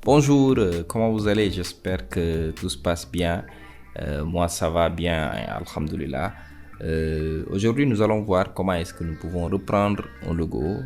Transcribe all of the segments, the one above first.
Bonjour, comment vous allez? J'espère que tout se passe bien. Moi, ça va bien, alhamdulillah. Aujourd'hui, nous allons voir comment est-ce que nous pouvons reprendre un logo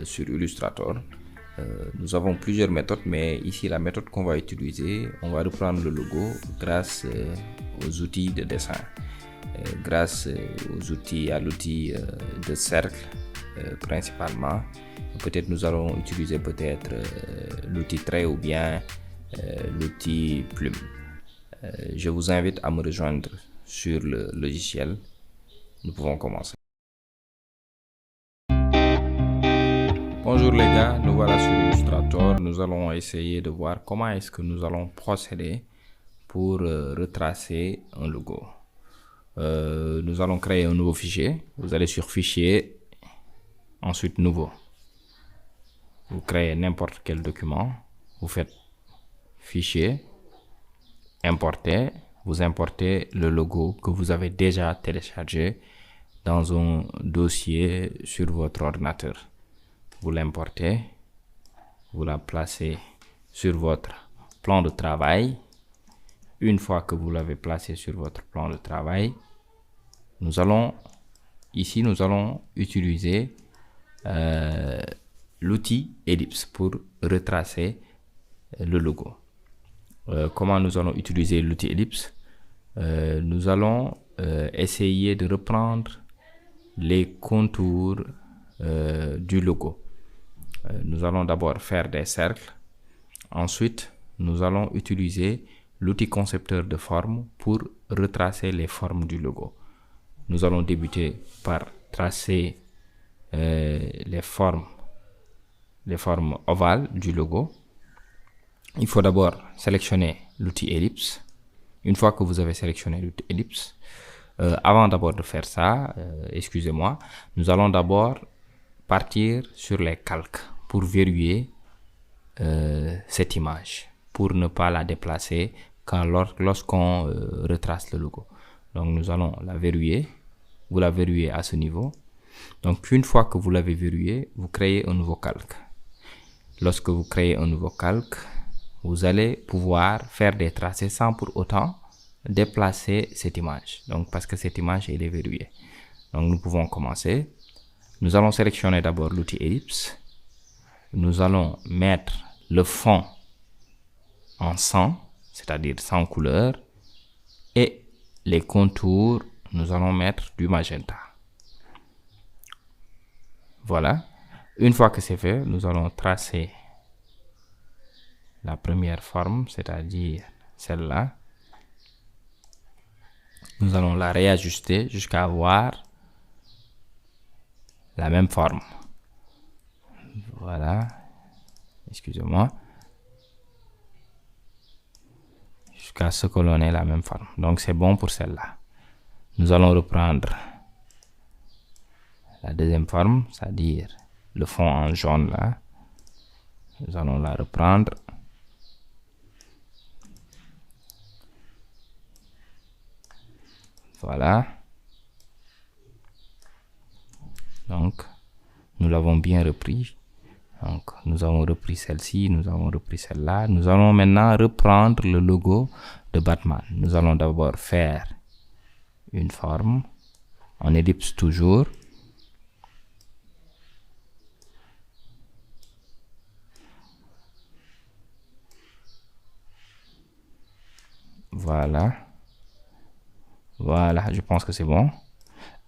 sur Illustrator. Nous avons plusieurs méthodes, mais ici, la méthode qu'on va utiliser, on va reprendre le logo grâce aux outils de dessin. Grâce aux outils, à l'outil de cercle principalement. Peut-être nous allons utiliser peut-être l'outil trait ou bien l'outil plume. Je vous invite à me rejoindre sur le logiciel. Nous pouvons commencer. Bonjour les gars, nous voilà sur Illustrator. Nous allons essayer de voir comment est-ce que nous allons procéder pour retracer un logo. Nous allons créer un nouveau fichier. Vous allez sur fichier, ensuite nouveau. Vous créez n'importe quel document, vous faites fichier, importer, vous importez le logo que vous avez déjà téléchargé dans un dossier sur votre ordinateur. Vous l'importez, vous la placez sur votre plan de travail. Une fois que vous l'avez placé sur votre plan de travail, nous allons utiliser l'outil ellipse pour retracer le logo. Comment nous allons utiliser l'outil ellipse? Nous allons essayer de reprendre les contours du logo. Nous allons d'abord faire des cercles. Ensuite, nous allons utiliser l'outil concepteur de forme pour retracer les formes du logo. Nous allons débuter par tracer les formes ovales du logo. Il faut d'abord sélectionner l'outil ellipse. Une fois que vous avez sélectionné l'outil ellipse, avant d'abord de faire ça, excusez-moi, nous allons d'abord partir sur les calques pour verrouiller cette image, pour ne pas la déplacer lorsqu'on retrace le logo. Donc nous allons la verrouiller. Vous la verrouillez à ce niveau. Donc une fois que vous l'avez verrouillé, vous créez un nouveau calque. Lorsque vous créez un nouveau calque, vous allez pouvoir faire des tracés sans pour autant déplacer cette image. Donc parce que cette image elle est verrouillée. Donc nous pouvons commencer. Nous allons sélectionner d'abord l'outil ellipse. Nous allons mettre le fond en sang, c'est-à-dire sans couleur, et les contours, nous allons mettre du magenta. Voilà. Une fois que c'est fait, nous allons tracer la première forme, c'est-à-dire celle-là. Nous allons la réajuster jusqu'à avoir la même forme. Voilà. Excusez-moi. Jusqu'à ce que l'on ait la même forme. Donc c'est bon pour celle-là. Nous allons reprendre la deuxième forme, c'est-à-dire le fond en jaune là. Nous allons la reprendre. Voilà. Donc, nous l'avons bien repris. Donc, nous avons repris celle-ci, nous avons repris celle-là. Nous allons maintenant reprendre le logo de Batman. Nous allons d'abord faire une forme en ellipse toujours. Voilà. Voilà, je pense que c'est bon.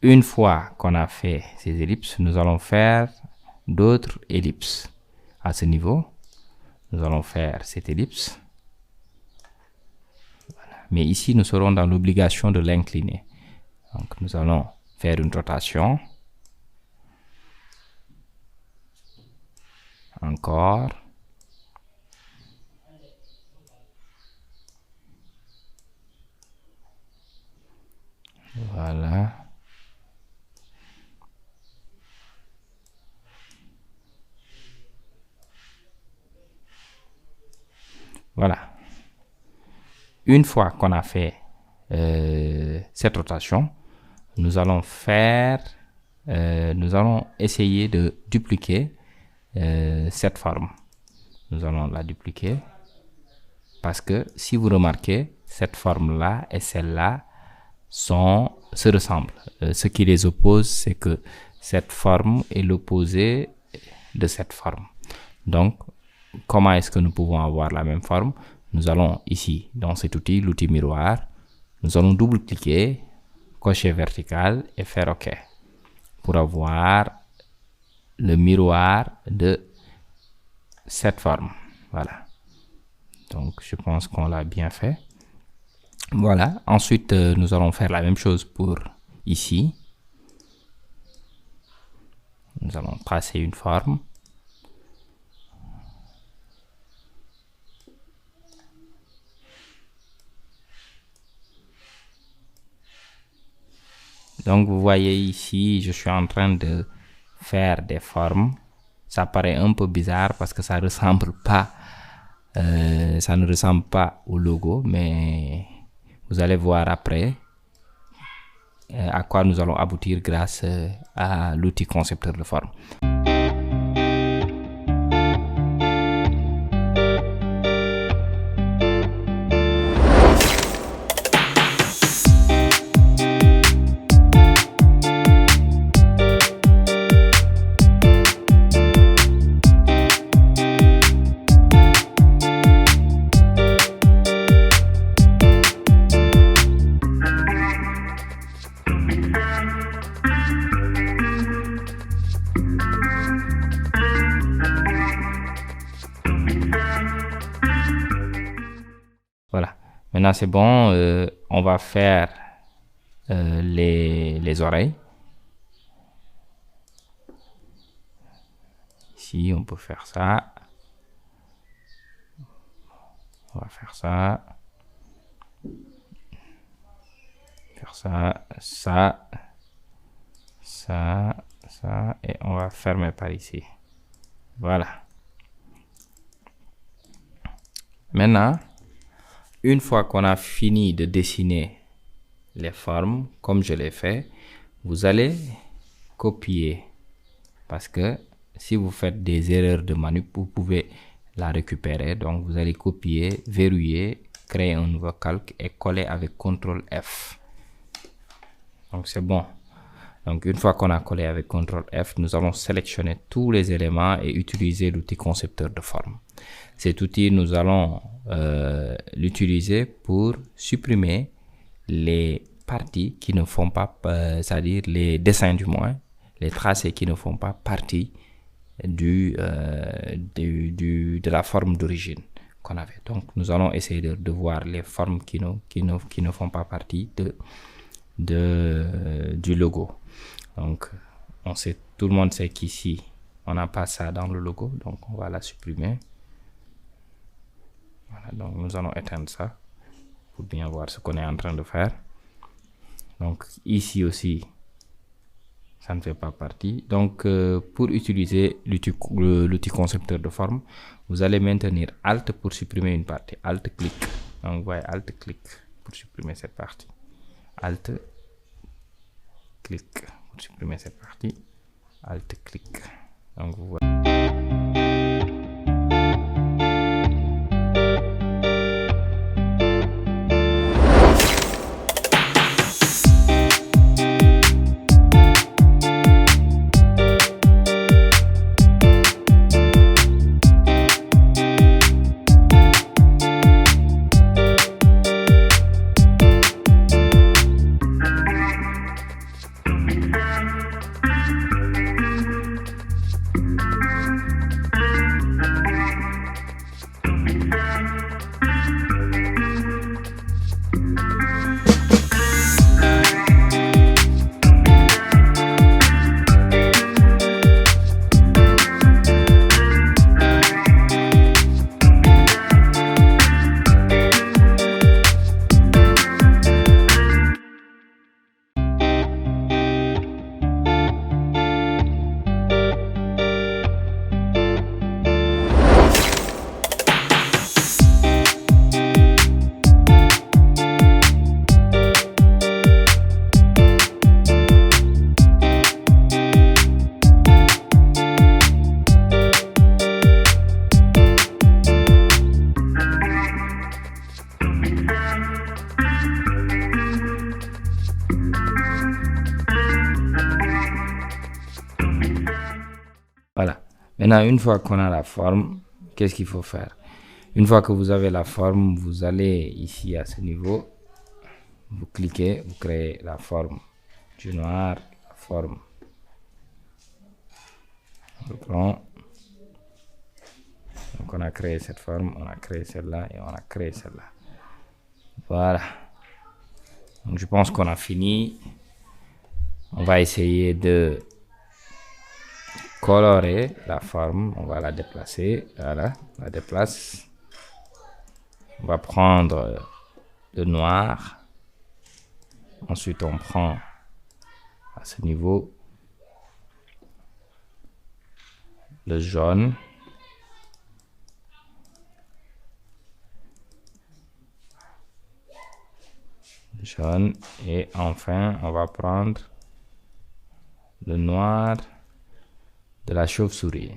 Une fois qu'on a fait ces ellipses, nous allons faire d'autres ellipses. À ce niveau, nous allons faire cette ellipse. Voilà. Mais ici, nous serons dans l'obligation de l'incliner. Donc, nous allons faire une rotation. Encore. Voilà. Voilà. Une fois qu'on a fait cette rotation, nous allons essayer de dupliquer cette forme. Nous allons la dupliquer. Parce que si vous remarquez, cette forme-là et celle-là se ressemblent. Ce qui les oppose, c'est que cette forme est l'opposé de cette forme. Donc, comment est-ce que nous pouvons avoir la même forme? Nous allons ici, dans cet outil, l'outil miroir, nous allons double-cliquer, cocher vertical et faire OK pour avoir le miroir de cette forme. Voilà. Donc, je pense qu'on l'a bien fait. Voilà. Ensuite, nous allons faire la même chose pour ici. Nous allons tracer une forme. Donc, vous voyez ici, je suis en train de faire des formes. Ça paraît un peu bizarre parce que ça ressemble pas, ça ne ressemble pas au logo, mais vous allez voir après à quoi nous allons aboutir grâce à l'outil concepteur de forme. Voilà, maintenant c'est bon, on va faire les oreilles. Ici, on peut faire ça. On va faire ça. Faire ça, ça, ça, ça, et on va fermer par ici. Voilà. Maintenant, une fois qu'on a fini de dessiner les formes, comme je l'ai fait, vous allez copier. Parce que si vous faites des erreurs de manip, vous pouvez la récupérer. Donc, vous allez copier, verrouiller, créer un nouveau calque et coller avec CTRL F. Donc, c'est bon. Donc, une fois qu'on a collé avec CTRL F, nous allons sélectionner tous les éléments et utiliser l'outil concepteur de forme. Cet outil, nous allons l'utiliser pour supprimer les parties qui ne font pas, c'est-à-dire les dessins du moins, les tracés qui ne font pas partie de la forme d'origine qu'on avait. Donc, nous allons essayer de voir les formes qui ne font pas partie du logo. Donc, tout le monde sait qu'ici, on n'a pas ça dans le logo, donc on va la supprimer. Voilà, donc nous allons éteindre ça pour bien voir ce qu'on est en train de faire. Donc, ici aussi, ça ne fait pas partie. Donc, pour utiliser l'outil concepteur de forme, vous allez maintenir Alt pour supprimer une partie. Alt-clic. Donc, vous voyez, Alt-clic pour supprimer cette partie. Alt-clic pour supprimer cette partie. Alt-clic. Donc, vous voyez. Maintenant, une fois qu'on a la forme, qu'est-ce qu'il faut faire? Une fois que vous avez la forme, vous allez ici à ce niveau, vous cliquez, vous créez la forme du noir, la forme. On reprend. Donc on a créé cette forme, on a créé celle-là et on a créé celle-là. Voilà. Donc je pense qu'on a fini. On va essayer de colorer la forme. On va la déplacer. Voilà, on la déplace. On va prendre le noir. Ensuite, on prend à ce niveau le jaune. Jaune. Et enfin, on va prendre le noir de la chauve-souris.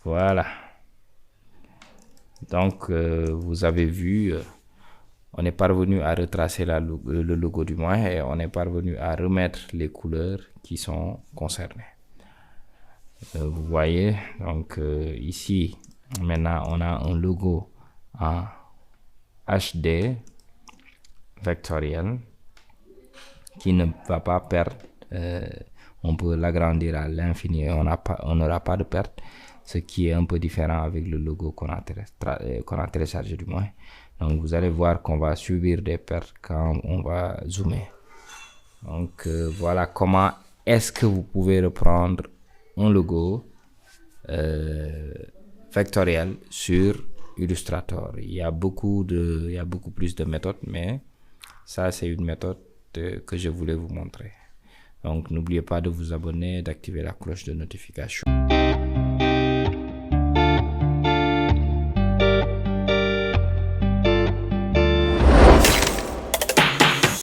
Voilà. Donc, vous avez vu, on est parvenu à retracer le logo du moins et on est parvenu à remettre les couleurs qui sont concernées. Vous voyez, donc ici, maintenant, on a un logo en HD vectoriel qui ne va pas perdre. On peut l'agrandir à l'infini, on n'aura pas de perte, ce qui est un peu différent avec le logo qu'on a téléchargé du moins. Donc vous allez voir qu'on va subir des pertes quand on va zoomer. Donc voilà comment est-ce que vous pouvez reprendre un logo vectoriel sur Illustrator. Il y a beaucoup plus de méthodes, mais ça c'est une méthode que je voulais vous montrer. Donc n'oubliez pas de vous abonner, d'activer la cloche de notification.